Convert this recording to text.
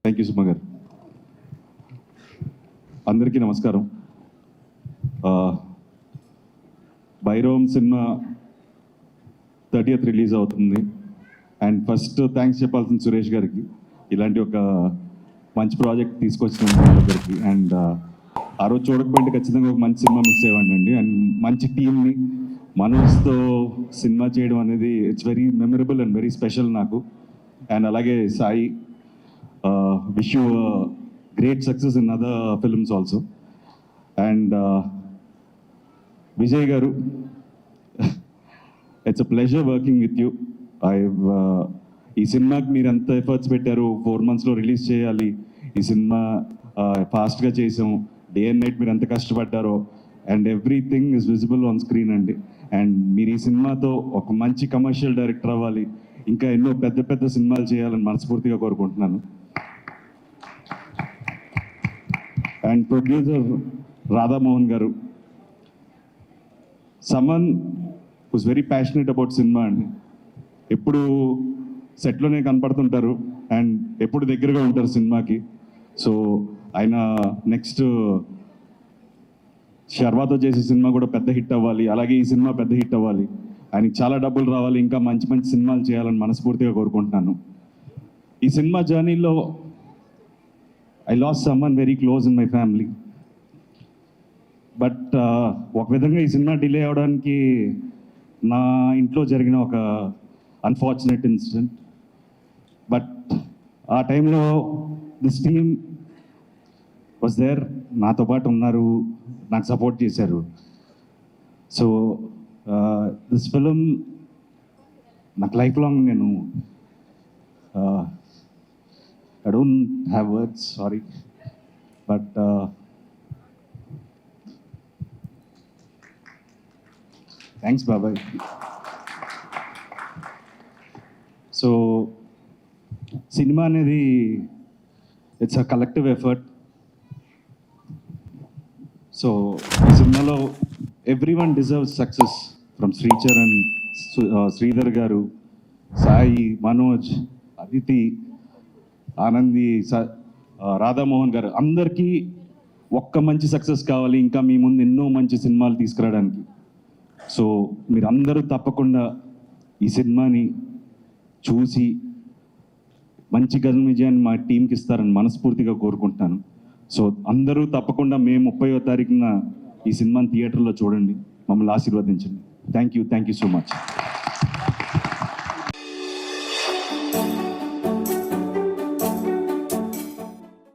Thank you Suma గారు. అందరికీ నమస్కారం. భైరవం సినిమా 30th రిలీజ్ అవుతుంది. అండ్ ఫస్ట్ థ్యాంక్స్ చెప్పాల్సిన సురేష్ గారికి, ఇలాంటి ఒక మంచి ప్రాజెక్ట్ తీసుకొచ్చిన మా దగ్గరికి. అండ్ ఆ రోజు చూడకపోయింటే ఖచ్చితంగా ఒక మంచి సినిమా మిస్ అయ్యేవాడిని అండి. అండ్ మంచి టీమ్ని మనోజ్తో సినిమా చేయడం అనేది it's very memorable and very special నాకు. అండ్ అలాగే Sai, wish you great success in other films also. And Vijay garu, it's a pleasure working with you. ఈ సినిమాకి మీరు ఎంత ఎఫర్ట్స్ పెట్టారు, 4 monthsలో రిలీజ్ చేయాలి, ఈ సినిమా ఫాస్ట్గా చేసాం, డే అండ్ నైట్ మీరు ఎంత కష్టపడ్డారో, and everything is visible on screen అండి. అండ్ మీరు ఈ సినిమాతో ఒక మంచి కమర్షియల్ డైరెక్టర్ అవ్వాలి, ఇంకా ఎన్నో పెద్ద పెద్ద సినిమాలు చేయాలని మనస్ఫూర్తిగా కోరుకుంటున్నాను. అండ్ ప్రొడ్యూసర్ రాధామోహన్ గారు, someone who's very passionate about cinema అండి. ఎప్పుడు సెట్లోనే కనపడుతుంటారు అండ్ ఎప్పుడు దగ్గరగా ఉంటారు సినిమాకి. సో ఆయన నెక్స్ట్ శర్వాతో చేసే సినిమా కూడా పెద్ద హిట్ అవ్వాలి, అలాగే ఈ సినిమా పెద్ద హిట్ అవ్వాలి, ఆయనకి చాలా డబ్బులు రావాలి, ఇంకా మంచి మంచి సినిమాలు చేయాలని మనస్ఫూర్తిగా కోరుకుంటున్నాను. ఈ సినిమా జర్నీలో I last someone very close in my family. But ఒక విధంగా ఈ సినిమా డిలే అవడానికి నా ఇంట్లో జరిగిన ఒక అన్ఫార్చునేట్ ఇన్సిడెంట్. బట్ ఆ టైంలో దిస్ టీమ్ వాజ్ దేర్, నాతో పాటు ఉన్నారు, నాకు సపోర్ట్ చేశారు. సో దిస్ ఫిలిం నాకు లైఫ్ లాంగ్, నేను I don't have words, sorry. But thanks బాబాయ్. సో సినిమా అనేది it's a collective effort. So ఈ సినిమాలో every one deserves success, from Sricharan, Sridhar గారు, సాయి, మనోజ్, అదితి, ఆనంది, రాధామోహన్ గారు, అందరికీ ఒక్క మంచి సక్సెస్ కావాలి, ఇంకా మీ ముందు ఎన్నో మంచి సినిమాలు తీసుకురావడానికి. సో మీరందరూ తప్పకుండా ఈ సినిమాని చూసి మంచి ఘన విజయాన్ని మా టీంకి ఇస్తారని మనస్ఫూర్తిగా కోరుకుంటున్నాను. సో అందరూ తప్పకుండా మే 30వ తారీఖున ఈ సినిమాని థియేటర్లో చూడండి, మమ్మల్ని ఆశీర్వదించండి. Thank you so much.